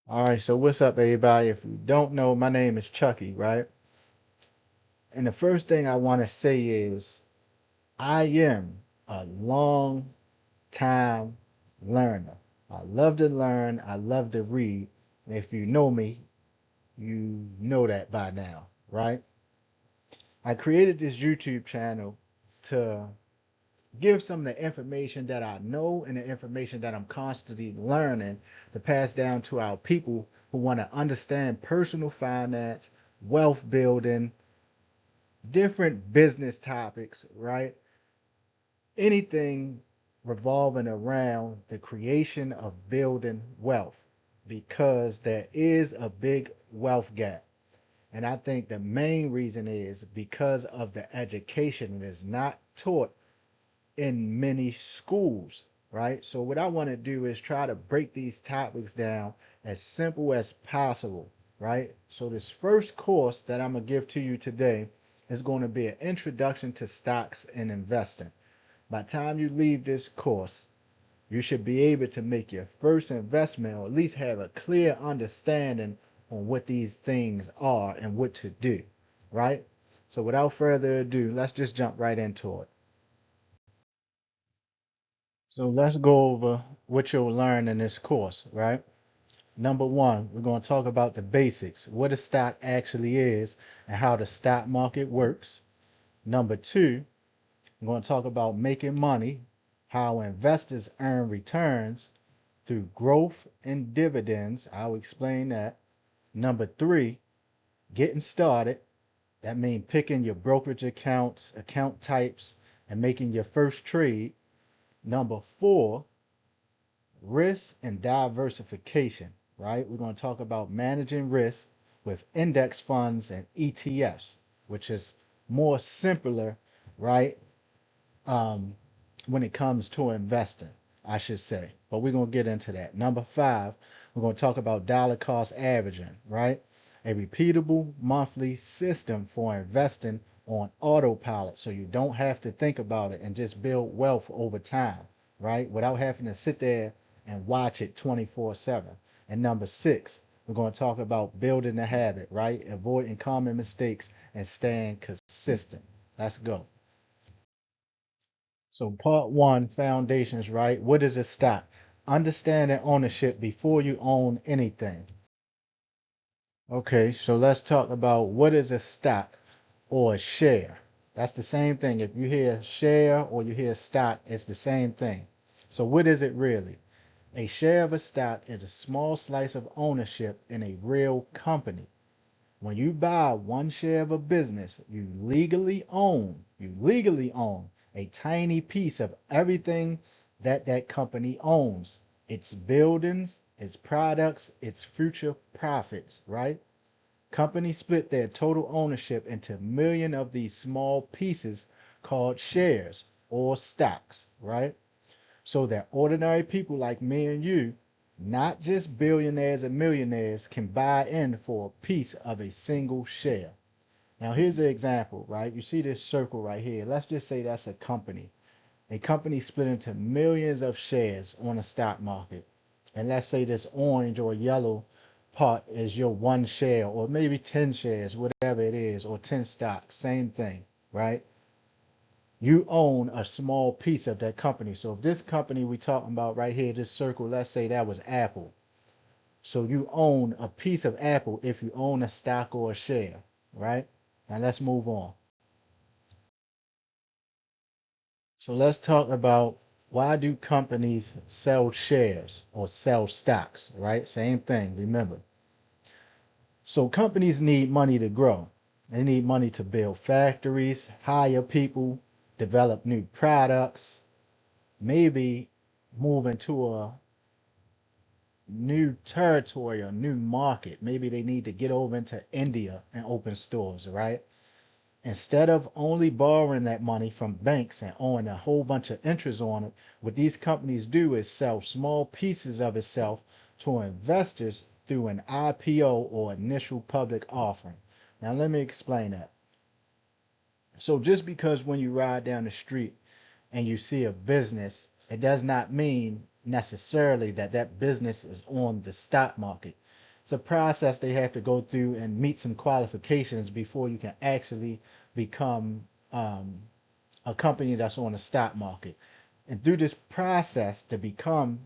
All right, so what's up, everybody? If you don't know, my name is Chucky, right? And the first thing I want to say is I am a long time learner. I love to learn, I love to read. And if you know me, you know that by now, right? I created this YouTube channel to give some of the information that I know and the information that I'm constantly learning to pass down to our people who want to understand personal finance, wealth building, different business topics, right? Anything revolving around the creation of building wealth because there is a big wealth gap. And I think the main reason is because of the education that is not taught in many schools, right? So what I want to do is try to break these topics down as simple as possible, right? So this first course that I'm going to give to you today is going to be an introduction to stocks and investing. By the time you leave this course, you should be able to make your first investment or at least have a clear understanding on what these things are and what to do, right? So without further ado, let's just jump right into it. So let's go over what you'll learn in this course, right? Number one, we're going to talk about the basics, what a stock actually is and how the stock market works. Number two, we're going to talk about making money, how investors earn returns through growth and dividends. I'll explain that. Number three, getting started. That means picking your brokerage accounts, account types, and making your first trade. Number four, risk and diversification, right? We're going to talk about managing risk with index funds and ETFs, which is more simpler, right? Um, when it comes to investing, I should say. But we're going to get into that. Number five, we're going to talk about dollar cost averaging, right? A repeatable monthly system for investing on autopilot so you don't have to think about it and just build wealth over time, right? Without having to sit there and watch it 24/7. And number six, we're going to talk about building the habit, right? Avoiding common mistakes and staying consistent. Let's go. So part one, foundations, right? What is a stock? Understanding ownership before you own anything. Okay, so let's talk about what is a stock or a share. That's the same thing. If you hear share or you hear stock, it's the same thing. So what is it really? A share of a stock is a small slice of ownership in a real company. When you buy one share of a business, you legally own a tiny piece of everything that that company owns. Its buildings, its products, its future profits, right? Companies split their total ownership into million of these small pieces called shares or stocks, right? So that ordinary people like me and you, not just billionaires and millionaires, can buy in for a piece of a single share. Now, here's an example, right? You see this circle right here. Let's just say that's a company. A company split into millions of shares on the stock market. And let's say this orange or yellow part is your one share, or maybe 10 shares, whatever it is, or 10 stocks, same thing, right? You own a small piece of that company. So if this company we talking about right here, this circle, let's say that was Apple. So you own a piece of Apple if you own a stock or a share, right? Now let's move on. So let's talk about why do companies sell shares or sell stocks, right? Same thing, remember. So companies need money to grow. They need money to build factories, hire people, develop new products, maybe move into a new territory or new market. Maybe they need to get over into India and open stores, right? Instead of only borrowing that money from banks and owing a whole bunch of interest on it, what these companies do is sell small pieces of itself to investors through an IPO or initial public offering. Now, let me explain that. So, just because when you ride down the street and you see a business, it does not mean necessarily that that business is on the stock market. It's a process they have to go through and meet some qualifications before you can actually become a company that's on the stock market. And through this process to become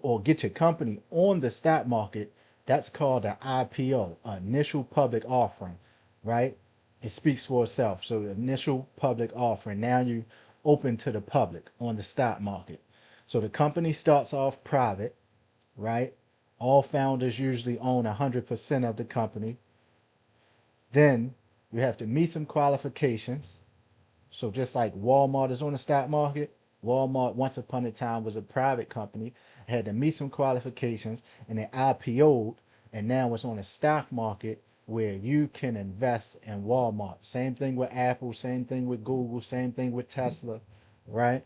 or get your company on the stock market, that's called an IPO, initial public offering, right? It speaks for itself. So initial public offering. Now you open to the public on the stock market. So the company starts off private, right? All founders usually own 100% of the company. Then you have to meet some qualifications. So just like Walmart is on the stock market, Walmart once upon a time was a private company, had to meet some qualifications, and they IPO'd, and now it's on the stock market where you can invest in Walmart. Same thing with Apple, same thing with Google, same thing with Tesla, right?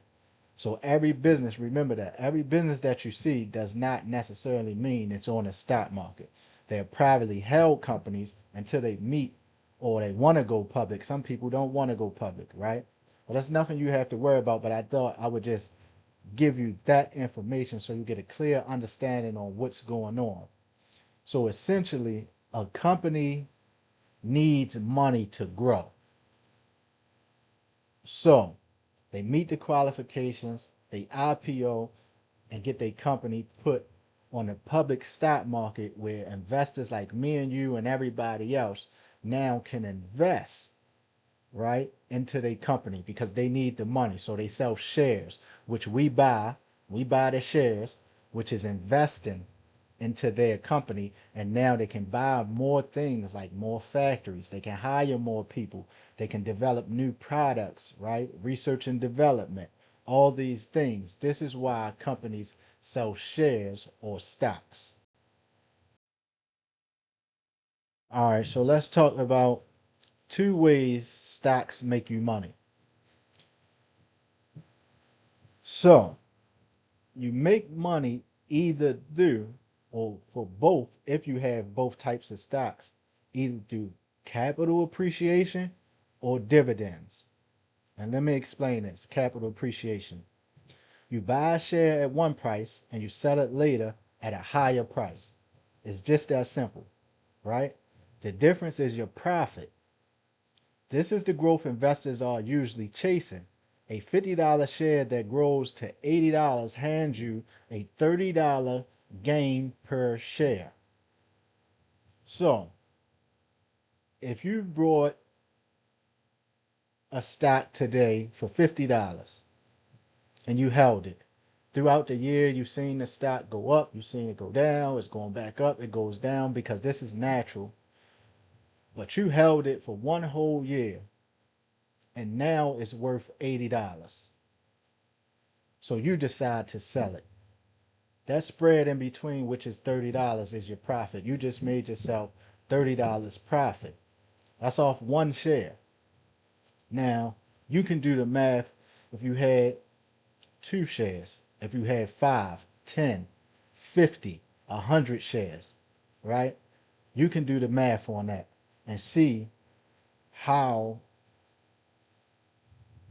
So every business, remember that, every business that you see does not necessarily mean it's on the stock market. They're privately held companies until they meet or they want to go public. Some people don't want to go public, right? But that's nothing you have to worry about. But I thought I would just give you that information so you get a clear understanding on what's going on. So essentially, a company needs money to grow. So they meet the qualifications, they IPO, and get their company put on the public stock market where investors like me and you and everybody else now can invest, right, into their company because they need the money. So they sell shares, which we buy. We buy the shares, which is investing into their company. And now they can buy more things like more factories. They can hire more people. They can develop new products, right? Research and development, all these things. This is why companies sell shares or stocks. All right, so let's talk about two ways stocks make you money. So you make money either through or for both if you have both types of stocks, either through capital appreciation or dividends. And let me explain this capital appreciation. You buy a share at one price and you sell it later at a higher price. It's just that simple, right? The difference is your profit. This is the growth investors are usually chasing. A $50 share that grows to $80 hands you a $30 gain per share. So, if you bought a stock today for $50 and you held it, throughout the year you've seen the stock go up, you've seen it go down, it's going back up, it goes down because this is natural. But you held it for one whole year and now it's worth $80. So you decide to sell it. That spread in between, which is $30, is your profit. You just made yourself $30 profit. That's off one share. Now, you can do the math if you had two shares, if you had 5, 10, 50, 100 shares, right? You can do the math on that and see how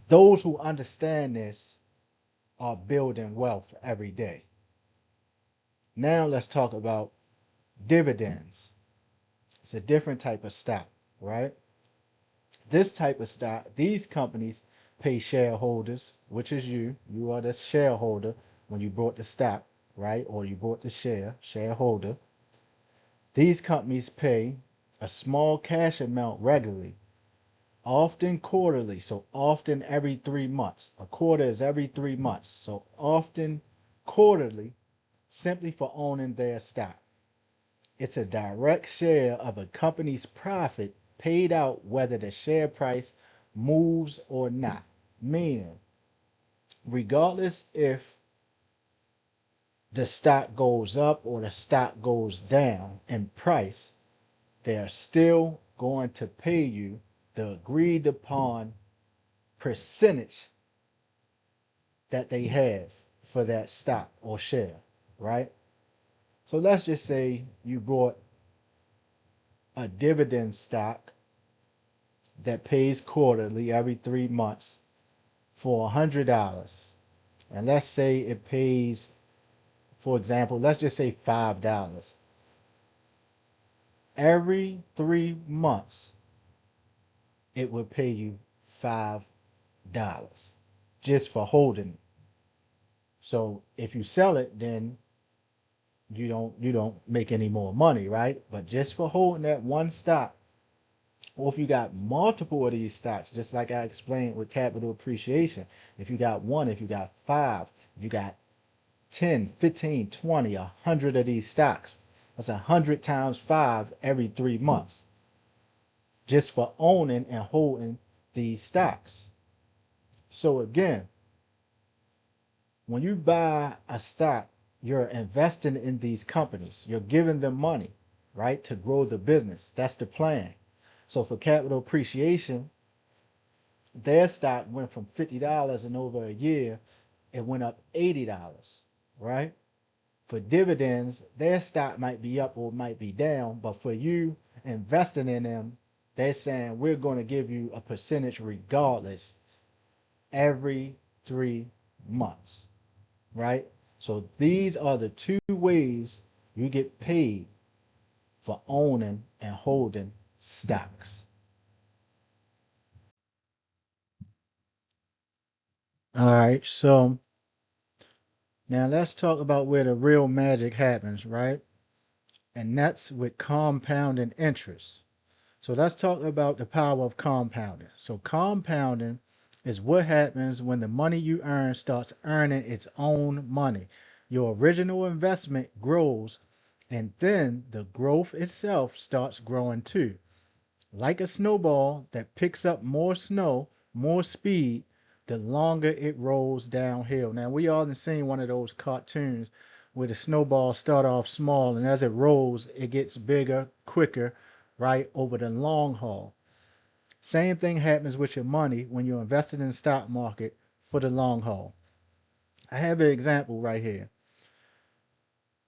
those who understand this are building wealth every day. Now let's talk about dividends. It's a different type of stock, right? This type of stock, these companies pay shareholders, which is you. You are the shareholder when you bought the stock, right? Or you bought the shareholder. These companies pay a small cash amount regularly, often quarterly, so often every 3 months. A quarter is every 3 months, so often quarterly, simply for owning their stock. It's a direct share of a company's profit paid out whether the share price moves or not. Meaning, regardless if the stock goes up or the stock goes down in price, they're still going to pay you the agreed upon percentage that they have for that stock or share, right? So let's just say you bought a dividend stock that pays quarterly every 3 months for $100. And let's say it pays, for example, let's just say $5. every 3 months it would pay you $5 just for holding it. So if you sell it, then you don't make any more money, right? But just for holding that one stock, or if you got multiple of these stocks, just like I explained with capital appreciation, if you got one, if you got five, if you got 10, 15, 20, 100 of these stocks, that's 100 times five every 3 months, just for owning and holding these stocks. So again, when you buy a stock, you're investing in these companies. You're giving them money, right, to grow the business. That's the plan. So for capital appreciation, their stock went from $50 in over a year, it went up $80, right? For dividends, their stock might be up or might be down, but for you investing in them, they're saying we're going to give you a percentage regardless every 3 months, right? So these are the two ways you get paid for owning and holding stocks. All right, so now let's talk about where the real magic happens, right? And that's with compounding interest. So let's talk about the power of compounding. So compounding is what happens when the money you earn starts earning its own money. Your original investment grows, and then the growth itself starts growing too. Like a snowball that picks up more snow, more speed, the longer it rolls downhill. Now we all have seen one of those cartoons where the snowball start off small and as it rolls, it gets bigger, quicker, right, over the long haul. Same thing happens with your money when you're invested in the stock market for the long haul. I have an example right here.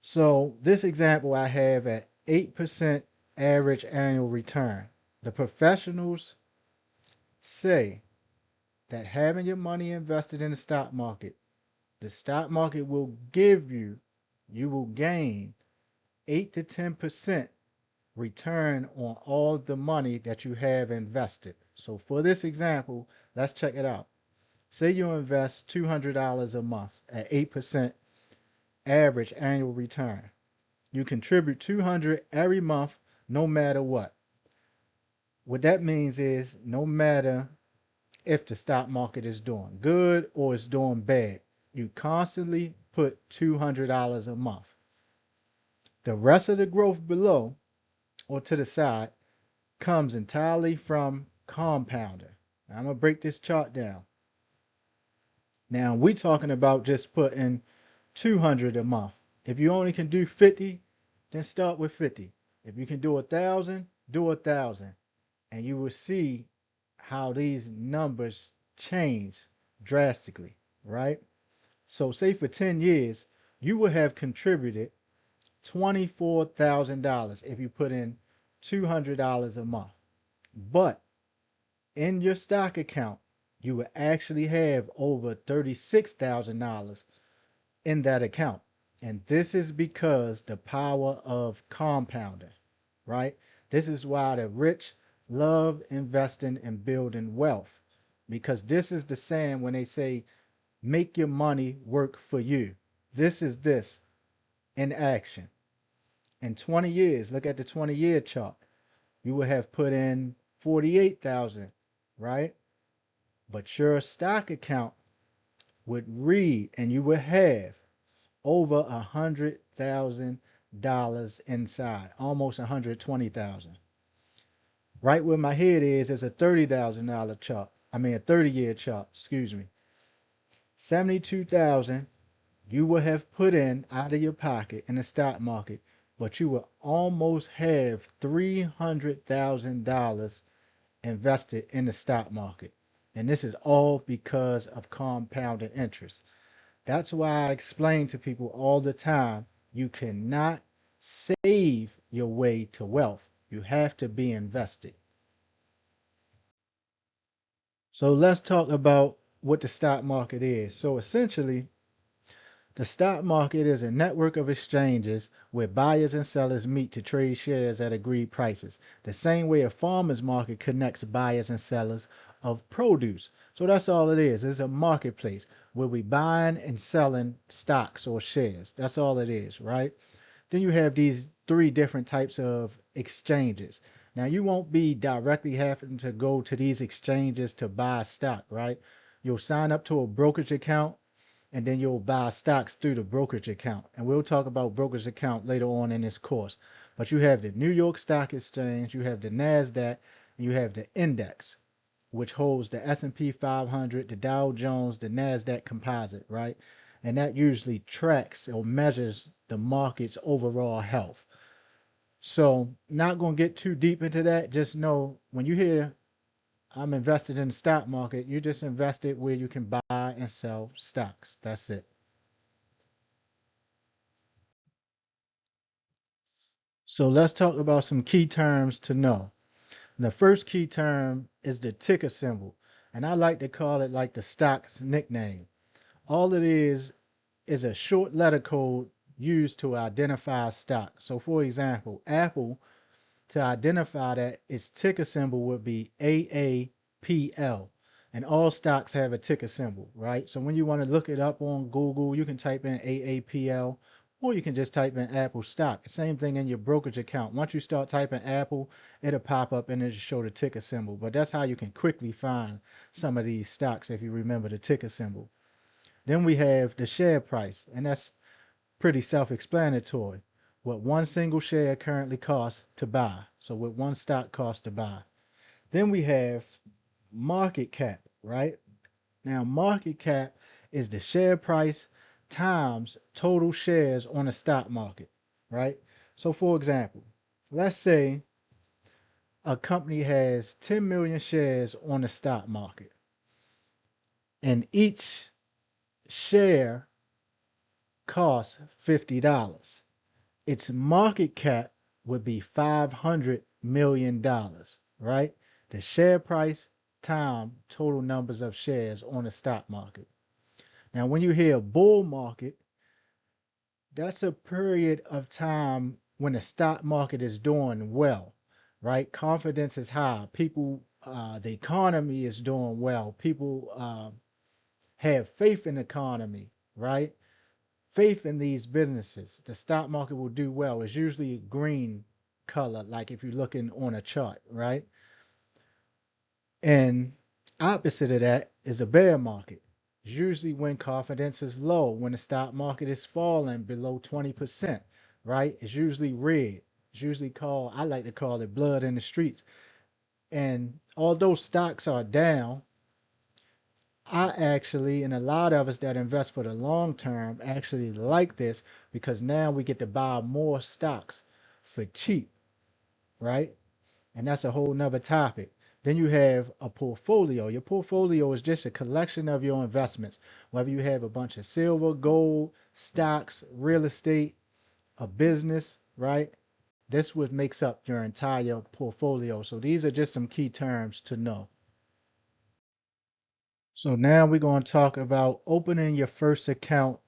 So this example I have at 8% average annual return. The professionals say that having your money invested in the stock market will give you, you will gain 8 to 10% return on all the money that you have invested. So for this example, let's check it out. Say you invest $200 a month at 8% average annual return. You contribute 200 every month no matter what. What that means is no matter if the stock market is doing good or it's doing bad, you constantly put $200 a month. The rest of the growth below or to the side comes entirely from compounding. Now, I'm going to break this chart down. Now, we're talking about just putting 200 a month. If you only can do 50, then start with 50. If you can do 1,000, do 1,000. And you will see how these numbers change drastically, right? So say for 10 years, you would have contributed $24,000 if you put in $200 a month. But in your stock account, you would actually have over $36,000 in that account. And this is because the power of compounding, right? This is why the rich love investing and building wealth, because this is the saying when they say, make your money work for you. This is this in action. In 20 years, look at the 20-year chart. You would have put in 48,000, right? But your stock account would read and you would have over $100,000 inside, almost 120,000. Right where my head is a $30,000 chart. I mean a 30-year chart, excuse me. 72,000 you would have put in out of your pocket in the stock market, but you will almost have $300,000 invested in the stock market. And this is all because of compounded interest. That's why I explain to people all the time, you cannot save your way to wealth. You have to be invested. So let's talk about what the stock market is. So essentially, The stock market is a network of exchanges where buyers and sellers meet to trade shares at agreed prices, the same way a farmer's market connects buyers and sellers of produce. So that's all it is. It's a marketplace where we buying and selling stocks or shares. That's all it is, right? Then you have these three different types of exchanges. Now you won't be directly having to go to these exchanges to buy stock, right? You'll sign up to a brokerage account and then you'll buy stocks through the brokerage account. And we'll talk about brokerage account later on in this course. But you have the New York Stock Exchange, you have the NASDAQ, and you have the index, which holds the S&P 500, the Dow Jones, the NASDAQ composite, right? And that usually tracks or measures the market's overall health. So, not going to get too deep into that. Just know when you hear I'm invested in the stock market, you just invested where you can buy and sell stocks. That's it. So let's talk about some key terms to know. The first key term is the ticker symbol, and I like to call it like the stock's nickname. All it is a short letter code used to identify a stock. So for example, Apple, to identify that, its ticker symbol would be AAPL. And all stocks have a ticker symbol, right? So when you want to look it up on Google, you can type in AAPL or you can just type in Apple stock. Same thing in your brokerage account. Once you start typing Apple, it'll pop up and it'll show the ticker symbol. But that's how you can quickly find some of these stocks if you remember the ticker symbol. Then we have the share price, and that's pretty self-explanatory. What one single share currently costs to buy. So what one stock costs to buy. Then we have market cap, right? Now, market cap is the share price times total shares on the stock market, right? So, for example, let's say a company has 10 million shares on the stock market, and each share costs $50. Its market cap would be $500 million, right? The share price time total numbers of shares on the stock market. Now, when you hear bull market, that's a period of time when the stock market is doing well, right? Confidence is high. People, the economy is doing well. People have faith in the economy, right? Faith in these businesses. The stock market will do well. It's usually a green color, like if you're looking on a chart, right? And opposite of that is a bear market. It's usually when confidence is low, when the stock market is falling below 20%, right? It's usually red. It's usually called, I like to call it blood in the streets. And although stocks are down, I actually, and a lot of us that invest for the long term actually like this because now we get to buy more stocks for cheap, right? And that's a whole nother topic. Then you have a portfolio. Your portfolio is just a collection of your investments, whether you have a bunch of silver, gold, stocks, real estate, a business, right? This what makes up your entire portfolio. So these are just some key terms to know. So now we're going to talk about opening your first account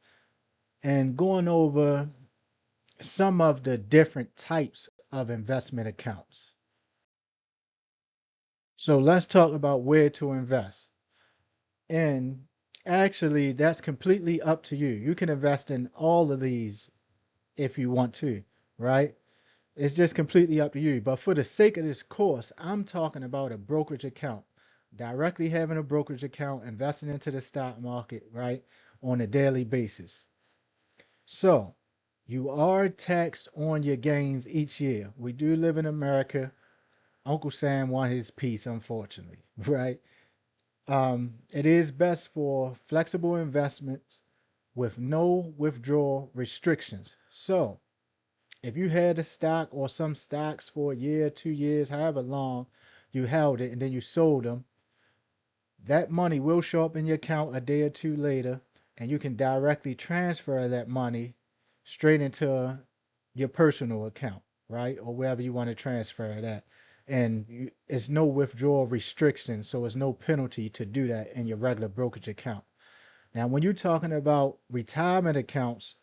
and going over some of the different types of investment accounts. So let's talk about where to invest. And actually, that's completely up to you. You can invest in all of these if you want to, right? It's just completely up to you. But for the sake of this course, I'm talking about a brokerage account. Directly having a brokerage account, investing into the stock market, right, on a daily basis. So, you are taxed on your gains each year. We do live in America. Uncle Sam won his piece, unfortunately, right? It is best for flexible investments with no withdrawal restrictions. So, if you had a stock or some stocks for a year, 2 years, however long you held it, and then you sold them, that money will show up in your account a day or two later, and you can directly transfer that money straight into your personal account, right? Or wherever you want to transfer that. And it's no withdrawal restriction, so it's no penalty to do that in your regular brokerage account. Now, when you're talking about retirement accounts,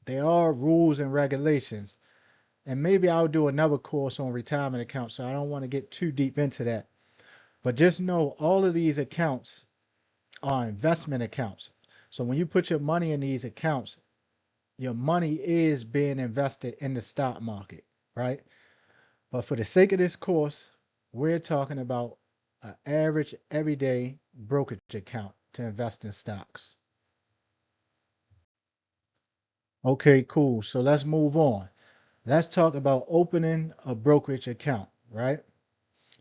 there are rules and regulations. And maybe I'll do another course on retirement accounts, so I don't want to get too deep into that. But just know all of these accounts are investment accounts. So when you put your money in these accounts, your money is being invested in the stock market, right? But for the sake of this course, we're talking about an average everyday brokerage account to invest in stocks. Okay, cool. So let's move on. Let's talk about opening a brokerage account, right?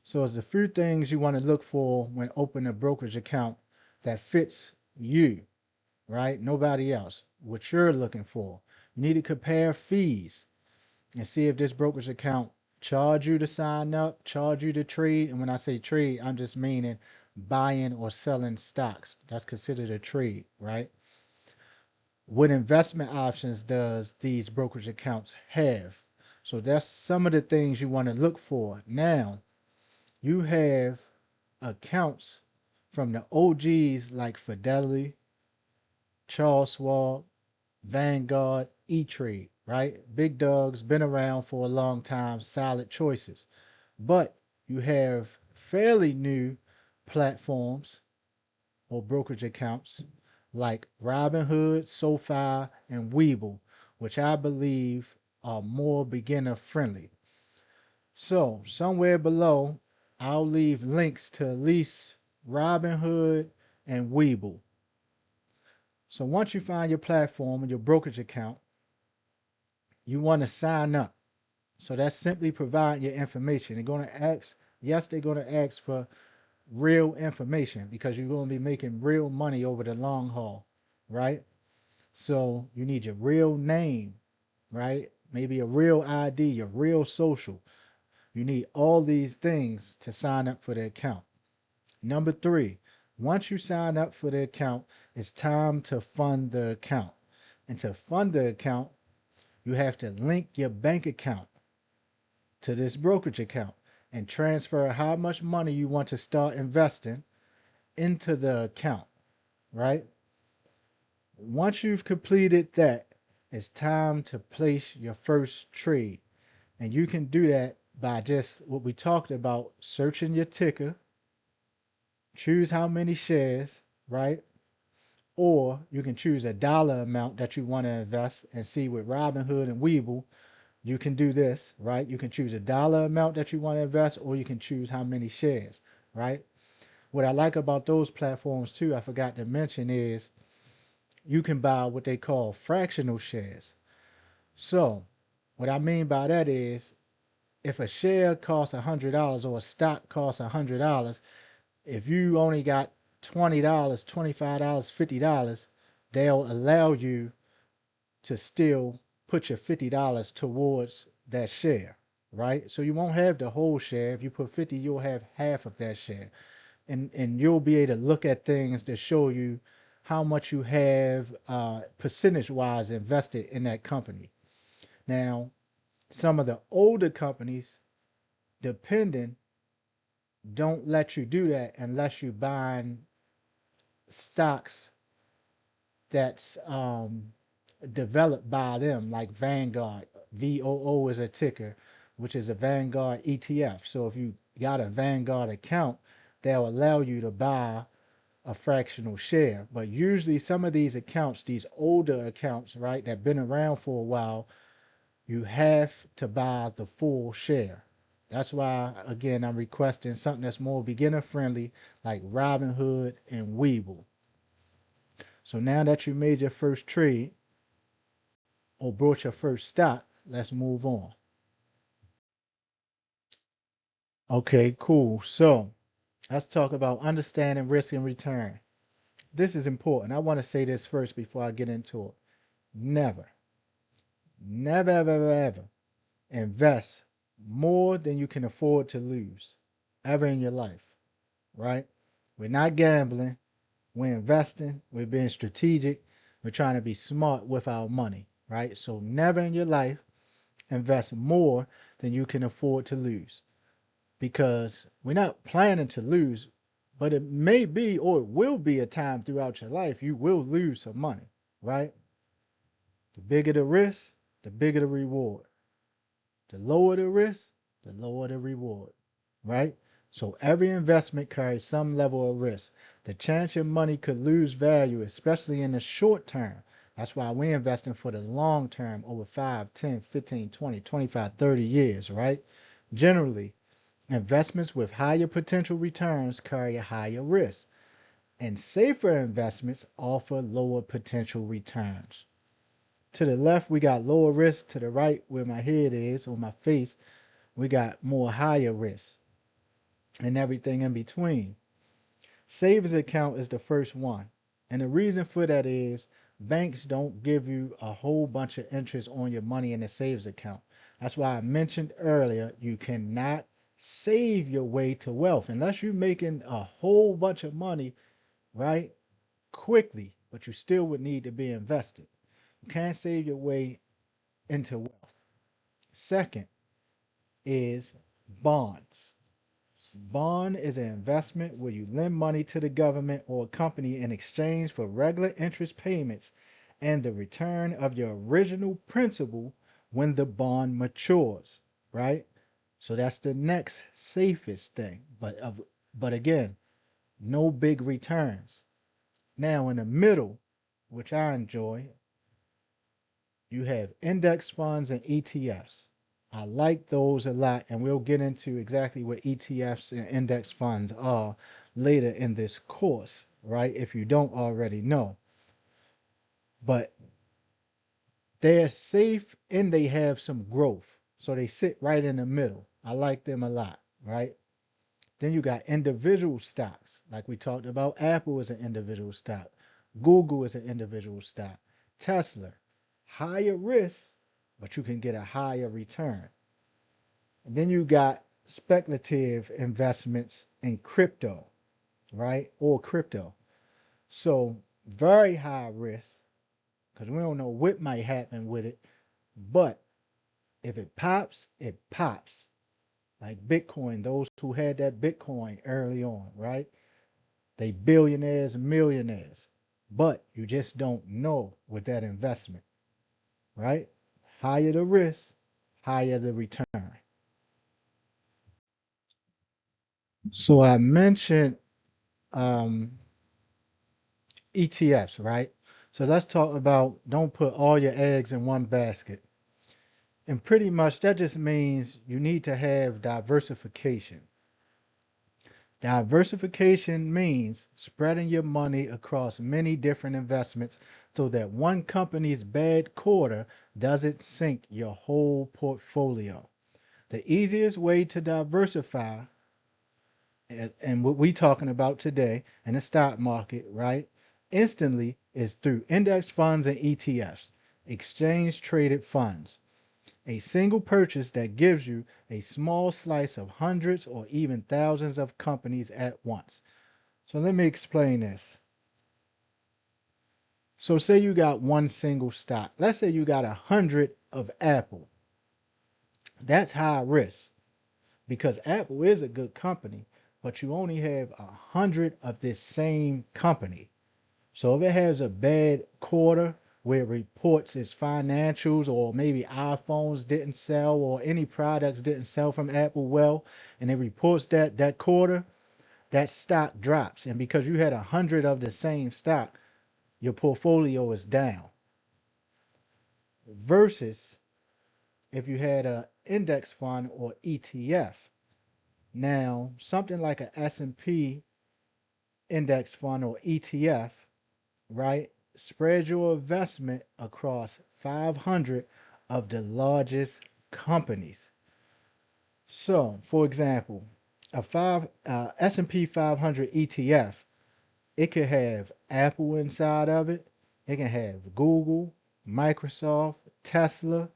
So there's a few things you want to look for when opening a brokerage account that fits you, right? Nobody else. What you're looking for. You need to compare fees and see if this brokerage account charge you to sign up, charge you to trade. And when I say trade, I'm just meaning buying or selling stocks. That's considered a trade, right? What investment options does these brokerage accounts have? So that's some of the things you want to look for. Now, you have accounts from the OGs like Fidelity, Charles Schwab, Vanguard, E-Trade, right? Big dogs, been around for a long time, solid choices. But you have fairly new platforms or brokerage accounts like Robinhood, SoFi, and Webull, which I believe are more beginner friendly. So somewhere below, I'll leave links to at least Robinhood and Webull. So once you find your platform and your brokerage account, you want to sign up. So that's simply providing your information. They're going to ask, yes, they're going to ask for real information because you're going to be making real money over the long haul, right? So you need your real name, right? Maybe a real ID, your real social. You need all these things to sign up for the account. Number three, once you sign up for the account, it's time to fund the account. And to fund the account, you have to link your bank account to this brokerage account and transfer how much money you want to start investing into the account, right? Once you've completed that, it's time to place your first trade. And you can do that by just what we talked about, searching your ticker, choose how many shares, right? Or you can choose a dollar amount that you want to invest and see with Robinhood and Webull, you can do this, right? You can choose a dollar amount that you want to invest, or you can choose how many shares, right? What I like about those platforms too, I forgot to mention, is you can buy what they call fractional shares. So, what I mean by that is if a share costs $100 or a stock costs $100, if you only got $20, $25, $50, they'll allow you to still put your $50 towards that share, right? So you won't have the whole share. If you put 50, you'll have half of that share. And you'll be able to look at things that show you how much you have percentage wise invested in that company. Now, some of the older companies, depending, don't let you do that unless you're buying stocks that's developed by them, like Vanguard. VOO is a ticker, which is a Vanguard ETF. So if you got a Vanguard account, they'll allow you to buy a fractional share. But usually some of these accounts, these older accounts, right, that have been around for a while, you have to buy the full share. That's why, again, I'm requesting something that's more beginner friendly, like Robinhood and Webull. So now that you made your first trade or brought your first stock, let's move on. Okay, cool. So let's talk about understanding risk and return. This is important. I want to say this first before I get into it. Never, never, ever, ever, ever invest more than you can afford to lose ever in your life, right? We're not gambling. We're investing. We're being strategic. We're trying to be smart with our money, right? So never in your life invest more than you can afford to lose because we're not planning to lose. But it may be or it will be a time throughout your life you will lose some money, right? The bigger the risk, the bigger the reward. The lower the risk, the lower the reward, right? So every investment carries some level of risk. The chance your money could lose value, especially in the short term. That's why we're investing for the long term over 5, 10, 15, 20, 25, 30 years, right? Generally, investments with higher potential returns carry a higher risk, and safer investments offer lower potential returns. To the left, we got lower risk. To the right, where my head is, or my face, we got more higher risk and everything in between. Savings account is the first one. And the reason for that is banks don't give you a whole bunch of interest on your money in the savings account. That's why I mentioned earlier you cannot save your way to wealth unless you're making a whole bunch of money, right? Quickly, but you still would need to be invested. You can't save your way into wealth. Second is bonds. Bond is an investment where you lend money to the government or a company in exchange for regular interest payments and the return of your original principal when the bond matures, right? So that's the next safest thing. But again, no big returns. Now in the middle, which I enjoy, you have index funds and ETFs. I like those a lot, and we'll get into exactly what ETFs and index funds are later in this course, right? If you don't already know. But they're safe and they have some growth. So they sit right in the middle. I like them a lot, right? Then you got individual stocks. Like we talked about, Apple is an individual stock. Google is an individual stock. Tesla, higher risk, but you can get a higher return. And then you got speculative investments in crypto, right? Or crypto. So very high risk because we don't know what might happen with it. But if it pops, it pops. Like Bitcoin, those who had that Bitcoin early on, right? They billionaires and millionaires. But you just don't know with that investment, right? Higher the risk, higher the return. So I mentioned um, ETFs, right? So let's talk about don't put all your eggs in one basket. And pretty much that just means you need to have diversification. Diversification means spreading your money across many different investments so that one company's bad quarter doesn't sink your whole portfolio. The easiest way to diversify, and what we talking about today in the stock market, right? Instantly is through index funds and ETFs, exchange traded funds. A single purchase that gives you a small slice of hundreds or even thousands of companies at once. So let me explain this. So say you got one single stock. Let's say you got 100 of Apple. That's high risk because Apple is a good company, but you only have 100 of this same company. So if it has a bad quarter where it reports its financials or maybe iPhones didn't sell or any products didn't sell from Apple well, and it reports that quarter, that stock drops. And because you had 100 of the same stock, your portfolio is down. Versus if you had a index fund or ETF. Now, something like a S&P index fund or ETF, right? Spread your investment across 500 of the largest companies. So, for example, a S&P 500 ETF, it could have Apple inside of it. It can have Google, Microsoft, Tesla,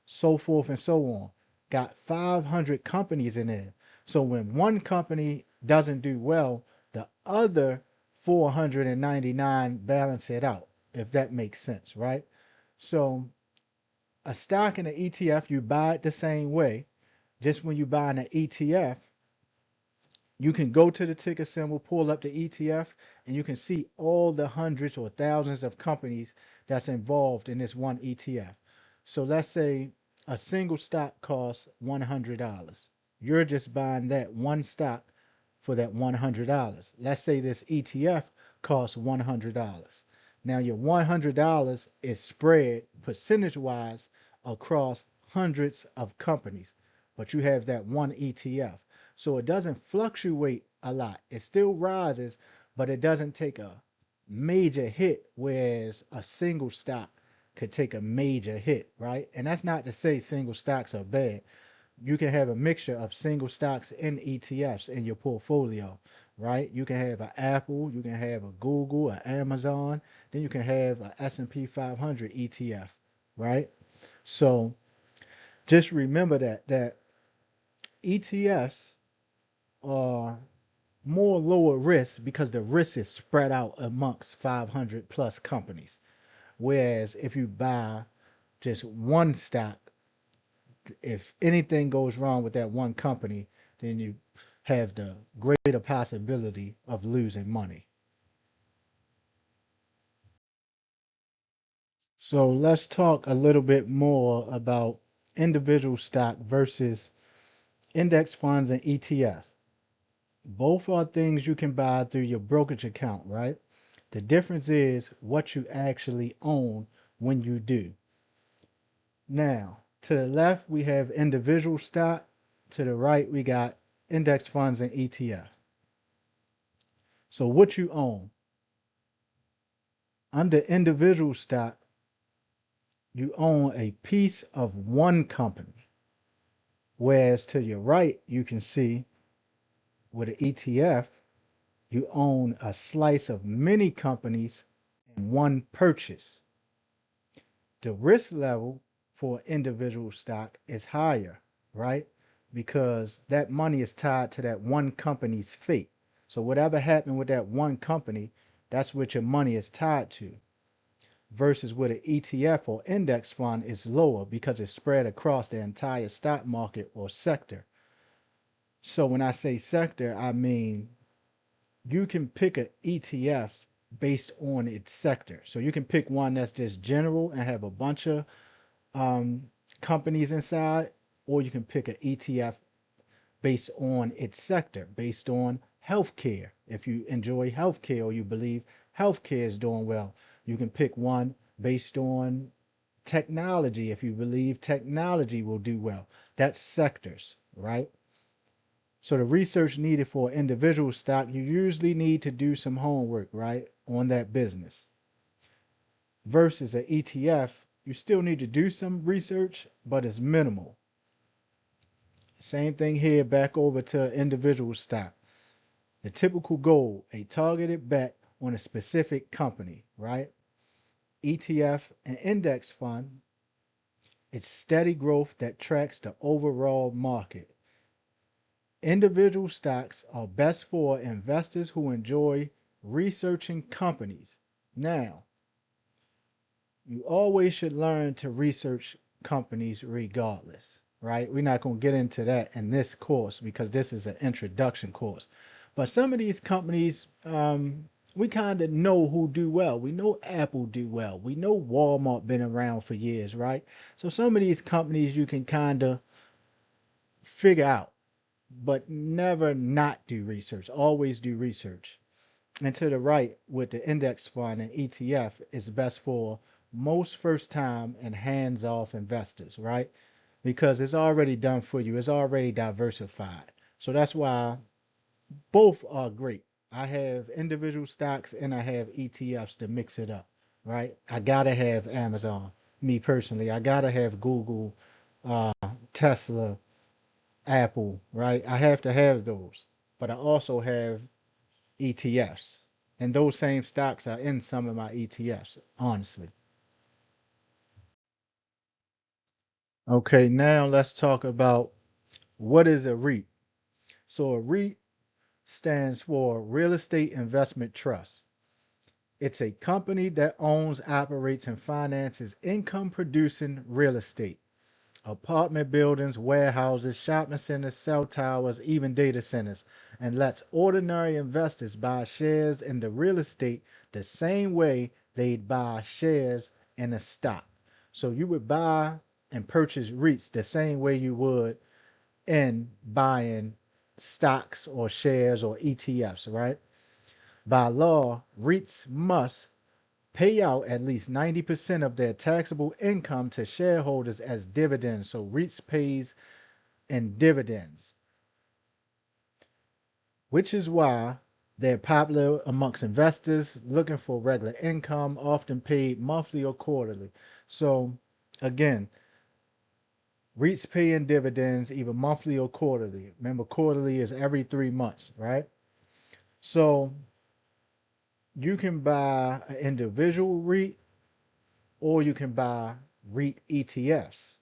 so forth and so on. Got 500 companies in there. So when one company doesn't do well, the other 499 balance it out, if that makes sense, right? So a stock and an ETF, you buy it the same way. Just when you buy an ETF, You can go to the ticker symbol, pull up the ETF, and you can see all the hundreds or thousands of companies that's involved in this one ETF. So let's say a single stock costs $100. You're just buying that one stock for that $100. Let's say this ETF costs $100. Now your $100 is spread percentage wise across hundreds of companies, but you have that one ETF. So it doesn't fluctuate a lot. It still rises, but it doesn't take a major hit, whereas a single stock could take a major hit, right? And that's not to say single stocks are bad. You can have a mixture of single stocks and ETFs in your portfolio, right? You can have an Apple, you can have a Google, an Amazon, then you can have a S&P 500 ETF, right? So just remember that ETFs are more lower risk because the risk is spread out amongst 500 plus companies. Whereas if you buy just one stock, if anything goes wrong with that one company, then you have the greater possibility of losing money. So let's talk a little bit more about individual stock versus index funds and ETF. Both are things you can buy through your brokerage account, right? The difference is what you actually own when you do. Now, to the left, we have individual stock. To the right, we got index funds and ETF. So what you own under individual stock, you own a piece of one company. Whereas to your right, you can see with an ETF, you own a slice of many companies in one purchase. The risk level for individual stock is higher, right? Because that money is tied to that one company's fate. So whatever happened with that one company, that's what your money is tied to. Versus with an ETF or index fund is lower because it's spread across the entire stock market or sector. So when I say sector, I mean you can pick an ETF based on its sector. So you can pick one that's just general and have a bunch of um, companies inside, or you can pick an ETF based on its sector, based on healthcare. If you enjoy healthcare or you believe healthcare is doing well, you can pick one based on technology if you believe technology will do well. That's sectors, right? So the research needed for individual stock, you usually need to do some homework, right, on that business. Versus an ETF, you still need to do some research, but it's minimal. Same thing here, back over to individual stock. The typical goal, a targeted bet on a specific company, right? ETF and index fund, it's steady growth that tracks the overall market. Individual stocks are best for investors who enjoy researching companies. Now, you always should learn to research companies regardless, right? We're not going to get into that in this course because this is an introduction course. But some of these companies, we kind of know who do well. We know Apple do well. We know Walmart been around for years, right? So some of these companies you can kind of figure out, but never not do research. Always do research. And to the right with the index fund and ETF is best for most first time and hands off investors, right? Because it's already done for you, it's already diversified. So that's why both are great. I have individual stocks and I have ETFs to mix it up, right? I gotta have Amazon, me personally. I gotta have Google, Tesla, Apple, right? I have to have those. But I also have ETFs. And those same stocks are in some of my ETFs, honestly. Okay, now let's talk about what is a REIT. So a REIT stands for Real Estate Investment Trust. It's a company that owns, operates, and finances income producing real estate. apartment buildings, warehouses, shopping centers, cell towers, even data centers, and lets ordinary investors buy shares in the real estate the same way they'd buy shares in a stock. So you would buy and purchase REITs the same way you would in buying stocks or shares or ETFs, right? By law, REITs must pay out at least 90% of their taxable income to shareholders as dividends. So REITs pays in dividends, which is why they're popular amongst investors looking for regular income, often paid monthly or quarterly. So again, REITs pay in dividends either monthly or quarterly. Remember, quarterly is every 3 months, right? So you can buy an individual REIT or you can buy REIT ETFs,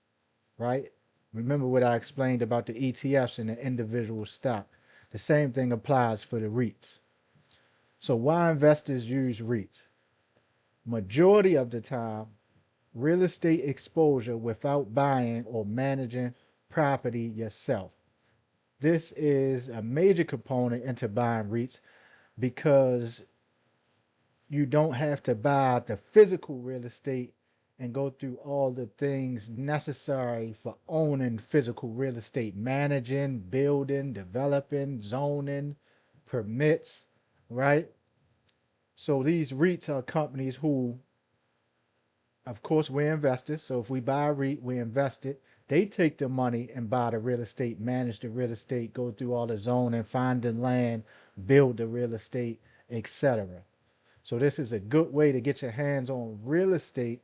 right? Remember what I explained about the ETFs and the individual stock. The same thing applies for the REITs. So why investors use REITs? Majority of the time, real estate exposure without buying or managing property yourself. This is a major component into buying REITs because you don't have to buy the physical real estate and go through all the things necessary for owning physical real estate, managing, building, developing, zoning, permits, right? So these REITs are companies who, of course, we're investors. So if we buy a REIT, we invest it. They take the money and buy the real estate, manage the real estate, go through all the zoning, find the land, build the real estate, etc. So this is a good way to get your hands on real estate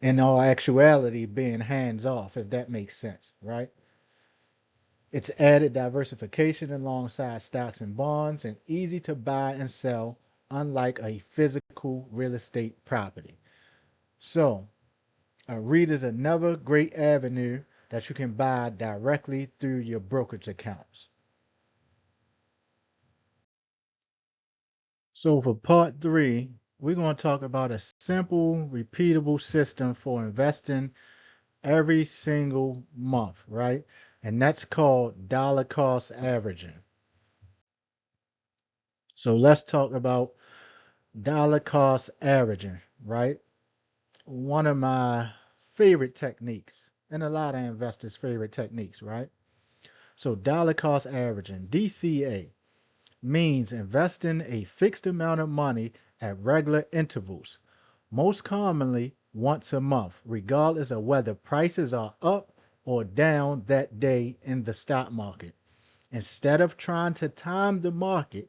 in all actuality being hands off, if that makes sense, right? It's added diversification alongside stocks and bonds and easy to buy and sell, unlike a physical real estate property. So a REIT is another great avenue that you can buy directly through your brokerage accounts. So for part three, we're going to talk about a simple, repeatable system for investing every single month, right? And that's called dollar cost averaging. So let's talk about dollar cost averaging, right? One of my favorite techniques, and a lot of investors' favorite techniques, right? So dollar cost averaging, DCA, means investing a fixed amount of money at regular intervals, most commonly once a month, regardless of whether prices are up or down that day in the stock market. Instead of trying to time the market,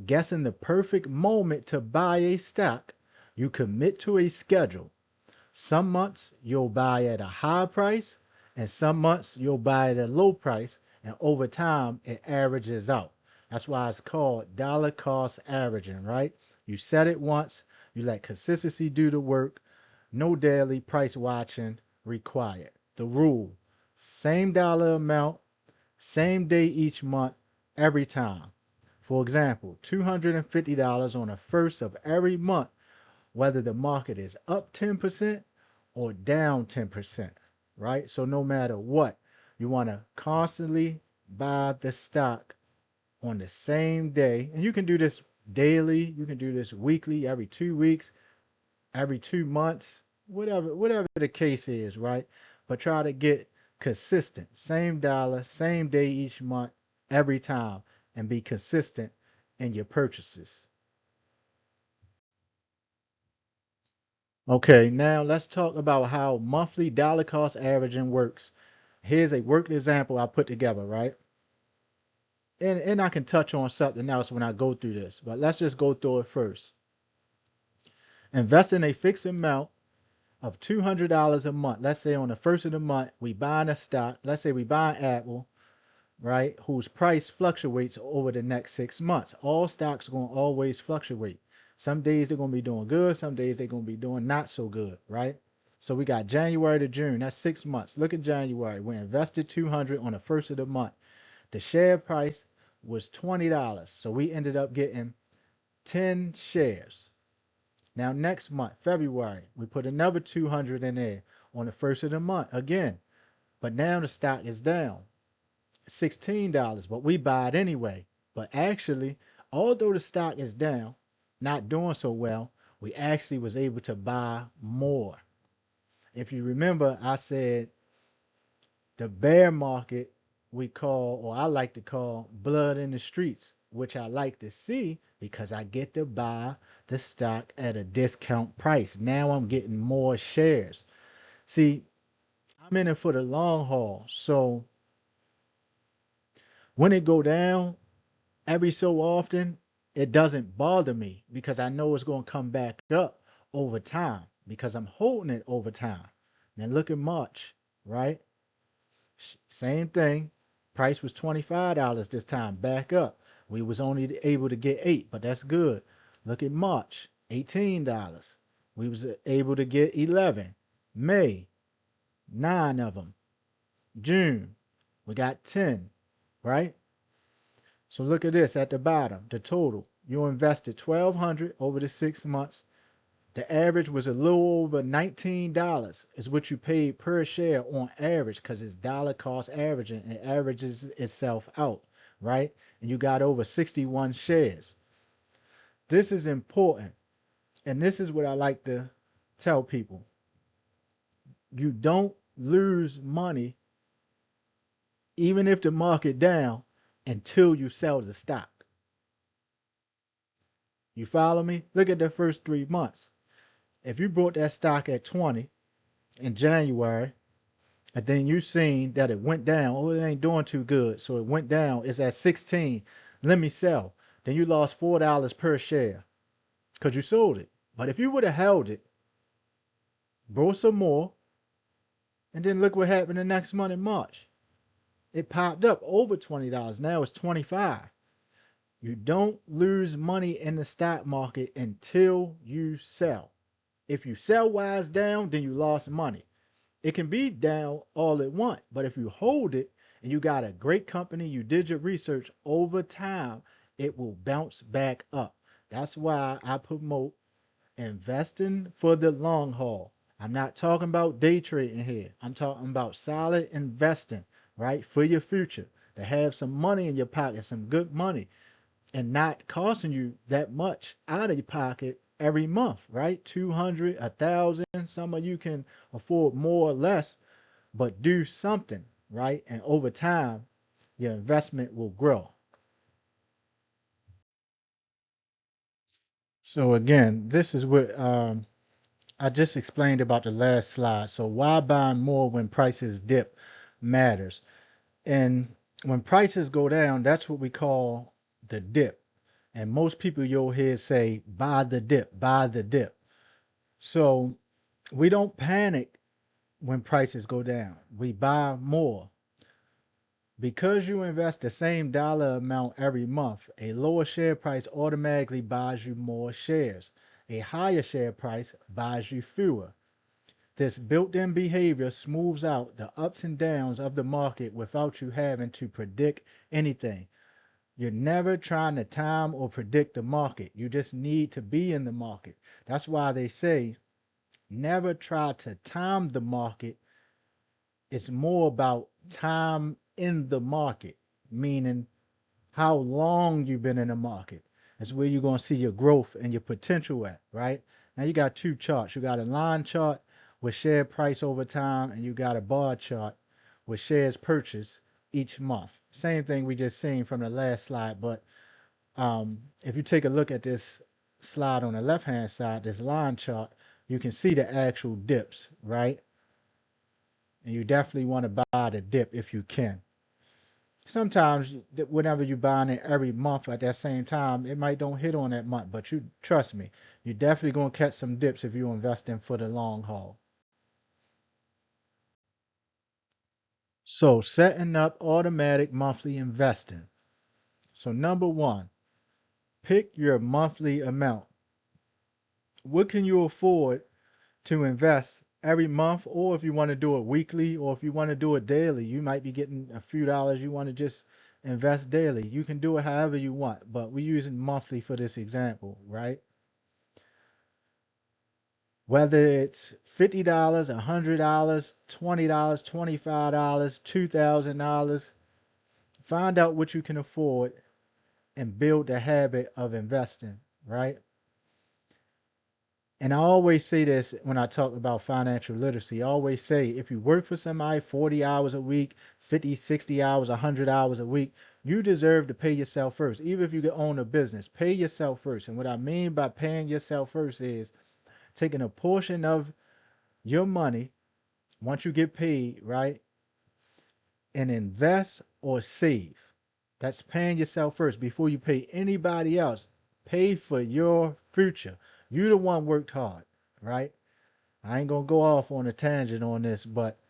guessing the perfect moment to buy a stock, you commit to a schedule. Some months you'll buy at a high price, and some months you'll buy at a low price, and over time it averages out. That's why it's called dollar cost averaging, right? You set it once, you let consistency do the work, no daily price watching required. The rule: same dollar amount, same day each month, every time. For example, $250 on the first of every month, whether the market is up 10% or down 10%, right? So no matter what, you want to constantly buy the stock on the same day. And you can do this daily, you can do this weekly, every 2 weeks, every 2 months, whatever the case is, right? But try to get consistent. Same dollar, same day each month, every time, and be consistent in your purchases. Okay, now let's talk about how monthly dollar cost averaging works. Here's a worked example I put together, right? And I can touch on something else when I go through this, but let's just go through it first. Invest in a fixed amount of $200 a month. Let's say on the first of the month, we buying a stock. Let's say we buying Apple, right? Whose price fluctuates over the next 6 months. All stocks are going to always fluctuate. Some days they're going to be doing good. Some days they're going to be doing not so good, right? So we got January to June. That's 6 months. Look at January. We invested 200 on the first of the month. The share price was $20. So we ended up getting 10 shares. Now next month, February, we put another 200 in there on the first of the month again. But now the stock is down $16, but we buy it anyway. But actually, although the stock is down, not doing so well, we actually was able to buy more. If you remember, I said the bear market we call, or I like to call, blood in the streets, which I like to see because I get to buy the stock at a discount price. Now I'm getting more shares. See, I'm in it for the long haul. So when it go down, every so often, it doesn't bother me because I know it's going to come back up over time because I'm holding it over time. Now look at March, right? Same thing. Price was $25 this time, back up. We was only able to get 8, but that's good. Look at March, $18. We was able to get 11. May, 9 of them. June, we got 10, right? So look at this at the bottom, the total. You invested 1,200 over the 6 months. The average was a little over $19 is what you paid per share on average because it's dollar cost averaging and it averages itself out, right? And you got over 61 shares. This is important. And this is what I like to tell people. You don't lose money even if the market down until you sell the stock. You follow me? Look at the first 3 months. If you bought that stock at 20 in January, and then you seen that it went down, oh, it ain't doing too good, so it went down, it's at 16, let me sell. Then you lost $4 per share because you sold it. But if you would have held it, brought some more, and then look what happened the next month in March. It popped up over $20. Now it's 25. You don't lose money in the stock market until you sell. If you sell while it's down, then you lost money. It can be down all at once, but if you hold it and you got a great company, you did your research over time, it will bounce back up. That's why I promote investing for the long haul. I'm not talking about day trading here. I'm talking about solid investing, right? For your future, to have some money in your pocket, some good money, and not costing you that much out of your pocket every month, right? 200, 1,000. Some of you can afford more or less, but do something, right? And over time, your investment will grow. So again, this is what I just explained about the last slide. So why buying more when prices dip matters. And when prices go down, that's what we call the dip. And most people you'll hear say, buy the dip, buy the dip. So we don't panic when prices go down. We buy more. Because you invest the same dollar amount every month, a lower share price automatically buys you more shares. A higher share price buys you fewer. This built-in behavior smooths out the ups and downs of the market without you having to predict anything. You're never trying to time or predict the market. You just need to be in the market. That's why they say never try to time the market. It's more about time in the market, meaning how long you've been in the market. That's where you're going to see your growth and your potential at, right? Now you got two charts. You got a line chart with share price over time, and you got a bar chart with shares purchased each month. Same thing we just seen from the last slide, but if you take a look at this slide on the left-hand side, this line chart, you can see the actual dips, right? And you definitely want to buy the dip if you can. Sometimes whenever you're buying it every month at that same time, it might don't hit on that month, but you trust me, you're definitely going to catch some dips if you invest in for the long haul. So setting up automatic monthly investing. So number one, pick your monthly amount. What can you afford to invest every month, or if you want to do it weekly, or if you want to do it daily, you might be getting a few dollars you want to just invest daily. You can do it however you want, but we're using monthly for this example, right? Whether it's $50, $100, $20, $25, $2,000, find out what you can afford and build the habit of investing, right? And I always say this when I talk about financial literacy. I always say if you work for somebody 40 hours a week, 50, 60 hours, 100 hours a week, you deserve to pay yourself first. Even if you can own a business, pay yourself first. And what I mean by paying yourself first is taking a portion of your money once you get paid, right, and invest or save. That's paying yourself first before you pay anybody else. Pay for your future. You the one worked hard, right? I ain't gonna go off on a tangent on this, but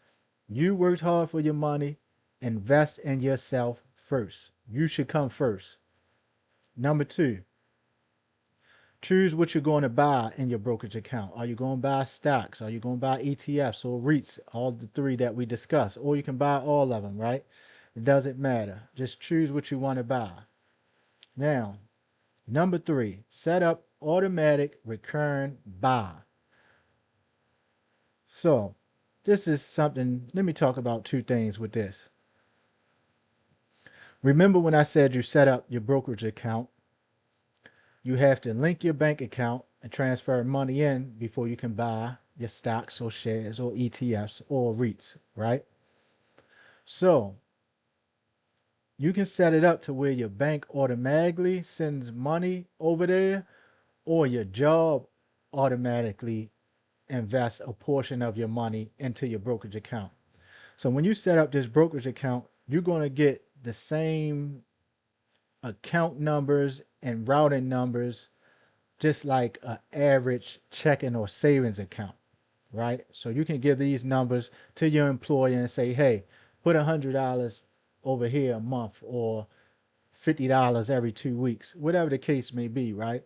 you worked hard for your money. Invest in yourself first. You should come first. Number two, choose what you're going to buy in your brokerage account. Are you going to buy stocks? Are you going to buy ETFs or REITs? All the three that we discussed. Or you can buy all of them, right? It doesn't matter. Just choose what you want to buy. Now, number three, set up automatic recurring buy. So, this is something, let me talk about two things with this. Remember when I said you set up your brokerage account, you have to link your bank account and transfer money in before you can buy your stocks or shares or ETFs or REITs, right? So you can set it up to where your bank automatically sends money over there or your job automatically invests a portion of your money into your brokerage account. So when you set up this brokerage account, you're going to get the same account numbers and routing numbers just like an average checking or savings account, right? So you can give these numbers to your employer and say, hey, put $100 over here a month or $50 every 2 weeks, whatever the case may be, right?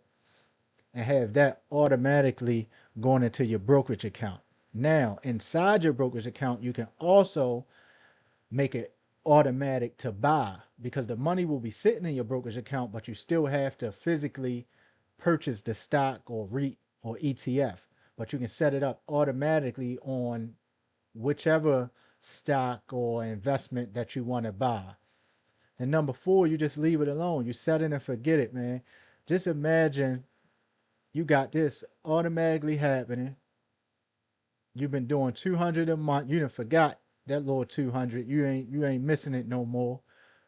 And have that automatically going into your brokerage account. Now, inside your brokerage account, you can also make it automatic to buy because the money will be sitting in your brokerage account, but you still have to physically purchase the stock or REIT or ETF. But you can set it up automatically on whichever stock or investment that you want to buy. And number four, you just leave it alone. You set it and forget it, man. Just imagine you got this automatically happening. You've been doing 200 a month. You done forgot that little 200. You ain't missing it no more,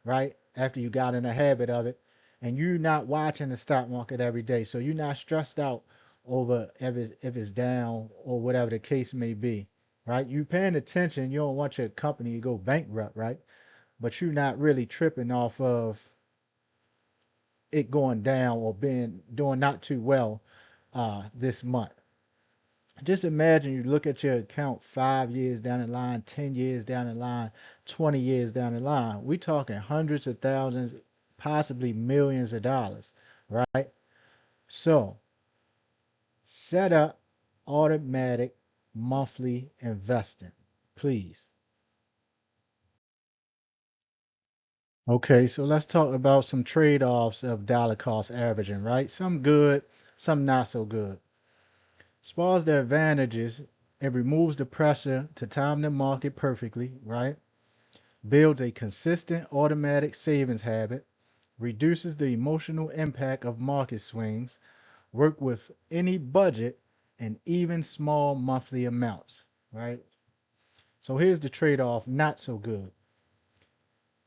right? After you got in the habit of it, and you're not watching the stock market every day, so you're not stressed out over if it's down or whatever the case may be, right? You paying attention. You don't want your company to go bankrupt, right? But you're not really tripping off of it going down or being doing not too well this month. Just imagine you look at your account 5 years down the line, 10 years down the line, 20 years down the line. We're talking hundreds of thousands, possibly millions of dollars, right? So set up automatic monthly investing, please. Okay, so let's talk about some trade-offs of dollar cost averaging, right? Some good, some not so good. As far as the advantages, it removes the pressure to time the market perfectly, right? Builds a consistent automatic savings habit, reduces the emotional impact of market swings, work with any budget and even small monthly amounts, right? So here's the trade-off, not so good.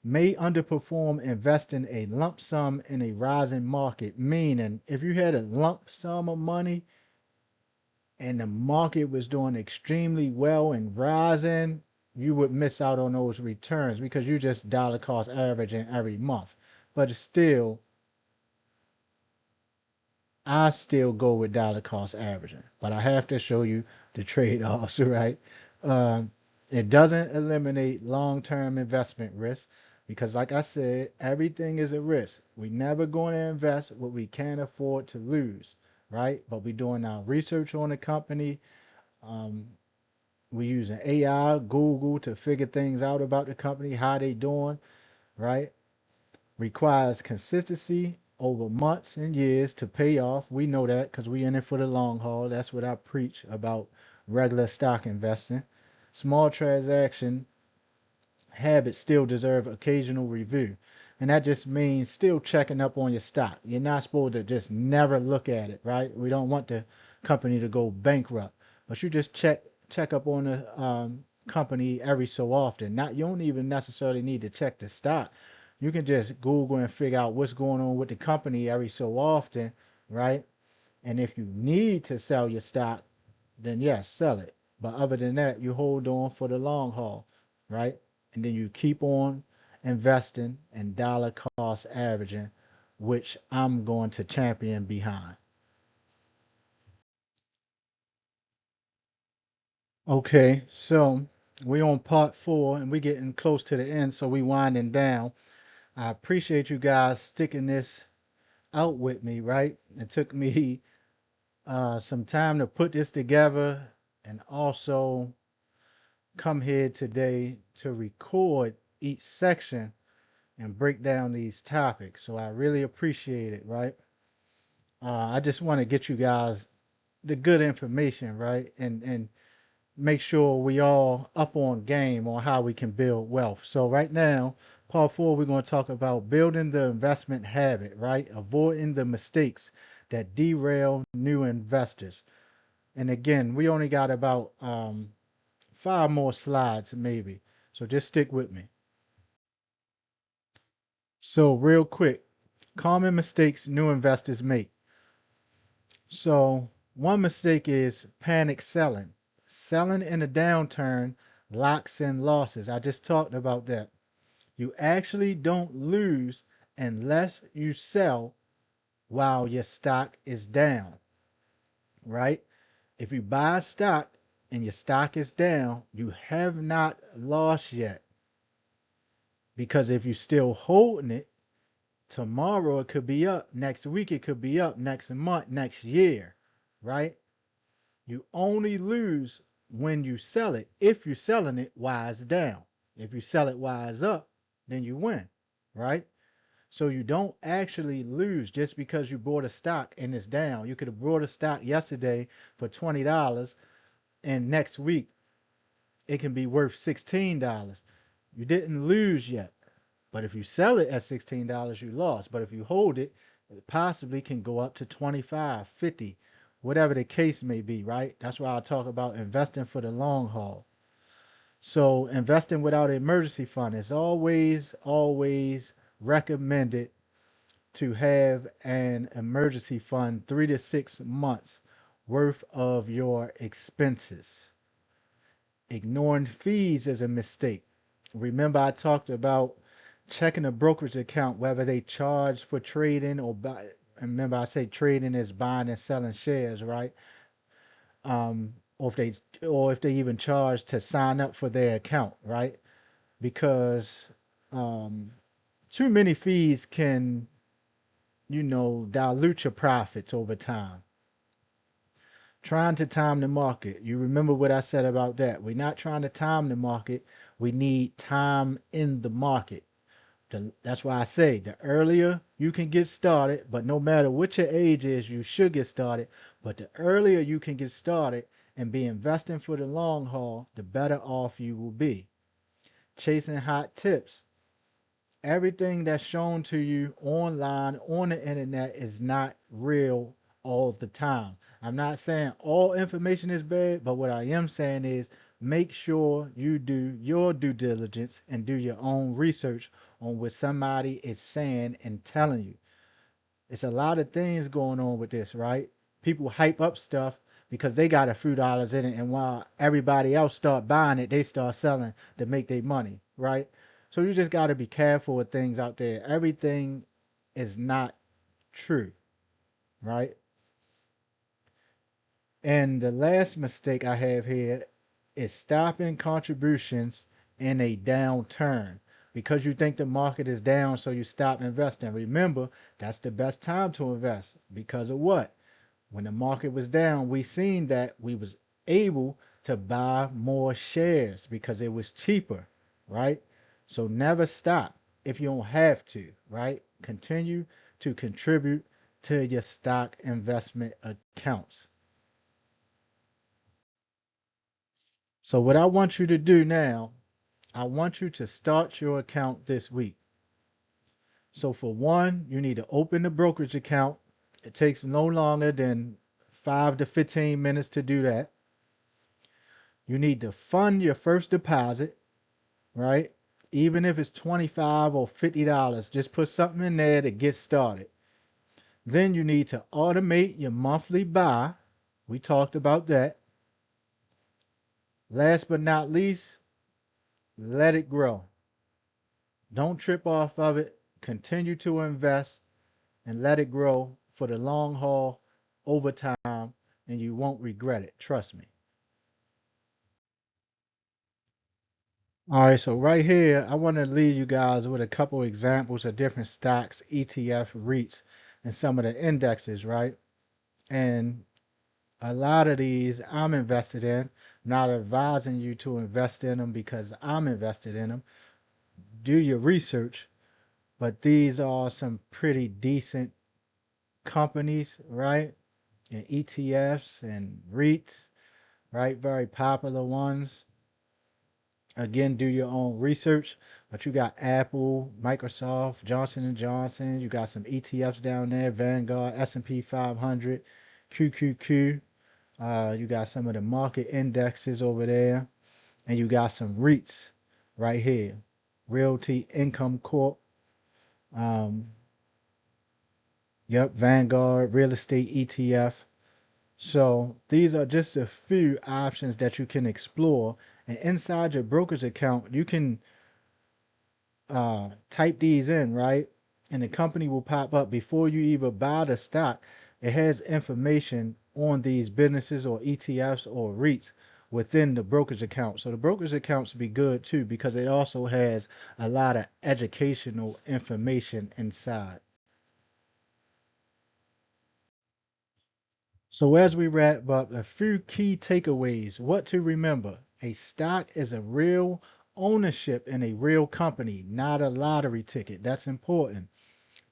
May underperform investing a lump sum in a rising market, meaning if you had a lump sum of money and the market was doing extremely well and rising, you would miss out on those returns because you just dollar cost averaging every month. But still, I still go with dollar cost averaging. But I have to show you the trade-offs, right? Um, it doesn't eliminate long-term investment risk because, like I said, everything is a risk. We never going to invest what we can't afford to lose, right? But we're doing our research on the company. Um, we're using AI, Google to figure things out about the company, how they doing, right? Requires consistency over months and years to pay off. We know that because we in it for the long haul. That's what I preach about regular stock investing. Small transaction habits still deserve occasional review. And that just means still checking up on your stock. You're not supposed to just never look at it, right? We don't want the company to go bankrupt, but you just check up on the company every so often. Not you don't even necessarily need to check the stock. You can just Google and figure out what's going on with the company every so often, right? And if you need to sell your stock, then yes, sell it. But other than that, you hold on for the long haul, right? And then you keep on investing and dollar cost averaging, which I'm going to champion behind. Okay, so we on part four and we getting close to the end, so we winding down. I appreciate you guys sticking this out with me, right? It took me some time to put this together and also come here today to record each section and break down these topics. So I really appreciate it, right? I just want to get you guys the good information, right? And make sure we all up on game on how we can build wealth. So right now, part four, we're going to talk about building the investment habit, right? Avoiding the mistakes that derail new investors. And again, we only got about 5 more slides maybe. So just stick with me. So real quick, common mistakes new investors make. So one mistake is panic selling. Selling in a downturn locks in losses. I just talked about that. You actually don't lose unless you sell while your stock is down, right? If you buy stock and your stock is down, you have not lost yet. Because if you're still holding it, tomorrow it could be up, next week it could be up, next month, next year, right? You only lose when you sell it if you're selling it while it's down. If you sell it while it's up, then you win, right? So you don't actually lose just because you bought a stock and it's down. You could have bought a stock yesterday for $20 and next week it can be worth $16. You didn't lose yet. But if you sell it at $16, you lost. But if you hold it, it possibly can go up to 25, 50, whatever the case may be, right? That's why I talk about investing for the long haul. So investing without an emergency fund is always recommended to have an emergency fund 3 to 6 months worth of your expenses. Ignoring fees is a mistake. Remember, I talked about checking a brokerage account, whether they charge for trading or buy. Remember, I say trading is buying and selling shares, right? Or if they even charge to sign up for their account, right? Because um, too many fees can, dilute your profits over time. Trying to time the market. You remember what I said about that. We're not trying to time the market. We need time in the market. That's why I say the earlier you can get started, but no matter what your age is, you should get started. But the earlier you can get started and be investing for the long haul, the better off you will be. Chasing hot tips. Everything that's shown to you online on the internet is not real all the time. I'm not saying all information is bad, but what I am saying is make sure you do your due diligence and do your own research on what somebody is saying and telling you. It's a lot of things going on with this, right? People hype up stuff because they got a few dollars in it, and while everybody else start buying it, they start selling to make their money, right? So you just got to be careful with things out there. Everything is not true, right? And the last mistake I have here is stopping contributions in a downturn. Because you think the market is down, so you stop investing. Remember, that's the best time to invest. Because of what? When the market was down, we seen that we was able to buy more shares because it was cheaper, right? So never stop if you don't have to, right? Continue to contribute to your stock investment accounts. So what I want you to do now, I want you to start your account this week. So for one, you need to open the brokerage account. It takes no longer than 5 to 15 minutes to do that. You need to fund your first deposit, right? Even if it's $25 or $50, just put something in there to get started. Then you need to automate your monthly buy. We talked about that. Last but not least, let it grow. Don't trip off of it. Continue to invest and let it grow for the long haul over time, and you won't regret it. Trust me. All right, so right here, I want to leave you guys with a couple examples of different stocks, ETF, REITs, and some of the indexes, right? And a lot of these I'm invested in. I'm not advising you to invest in them because I'm invested in them. Do your research, but these are some pretty decent companies, right? And ETFs and REITs, right? Very popular ones. Again, do your own research, but you got Apple, Microsoft, Johnson and Johnson. You got some ETFs down there, Vanguard, S&P 500, QQQ. You got some of the market indexes over there, and you got some REITs right here, Realty Income Corp. Um, yep, Vanguard, Real Estate ETF. So these are just a few options that you can explore. And inside your brokerage account, you can type these in, right? And the company will pop up before you even buy the stock. It has information on these businesses or ETFs or REITs within the brokerage account. So the brokerage accounts be good too because it also has a lot of educational information inside. So as we wrap up, a few key takeaways. What to remember. A stock is a real ownership in a real company, not a lottery ticket. That's important.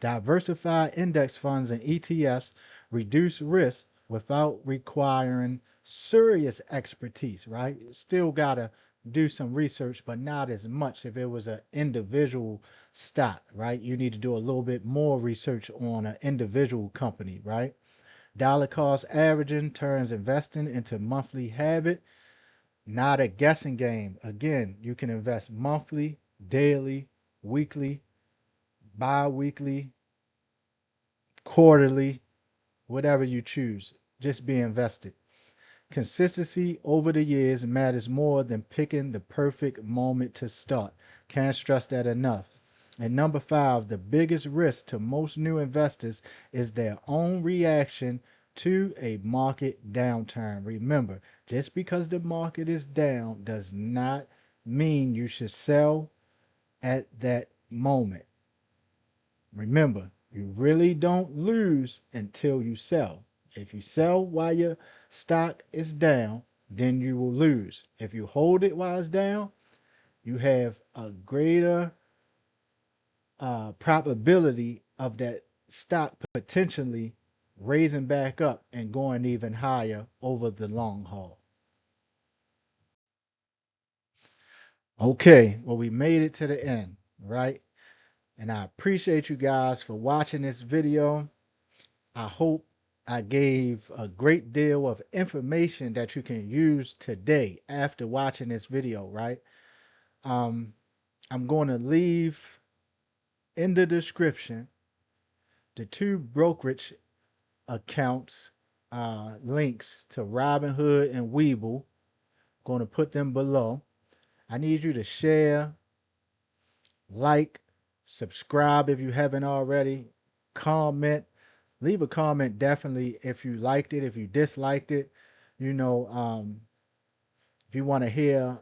Diversify index funds and ETFs reduce risk without requiring serious expertise, right? Still got to do some research, but not as much if it was an individual stock, right? You need to do a little bit more research on an individual company, right? Dollar cost averaging turns investing into monthly habit, not a guessing game. Again, you can invest monthly, daily, weekly, bi-weekly, quarterly, whatever you choose. Just be invested. Consistency over the years matters more than picking the perfect moment to start. Can't stress that enough. And number five, the biggest risk to most new investors is their own reaction to a market downturn. Remember, just because the market is down does not mean you should sell at that moment. Remember, you really don't lose until you sell. If you sell while your stock is down, then you will lose. If you hold it while it's down, you have a greater probability of that stock potentially raising back up and going even higher over the long haul. Okay, well, we made it to the end, right? And I appreciate you guys for watching this video. I hope I gave a great deal of information that you can use today after watching this video, right? Um, I'm going to leave in the description the two brokerage accounts links to Robinhood and Webull. Going to put them below. I need you to share, like, subscribe if you haven't already, comment, leave a comment definitely if you liked it, if you disliked it. You know, if you want to hear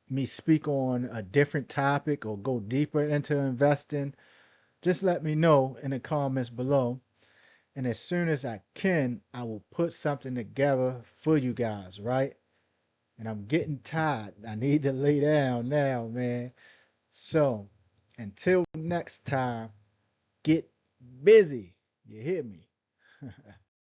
me speak on a different topic or go deeper into investing, just let me know in the comments below. And as soon as I can, I will put something together for you guys, right? And I'm getting tired. I need to lay down now, man. So until next time, get busy. You hear me?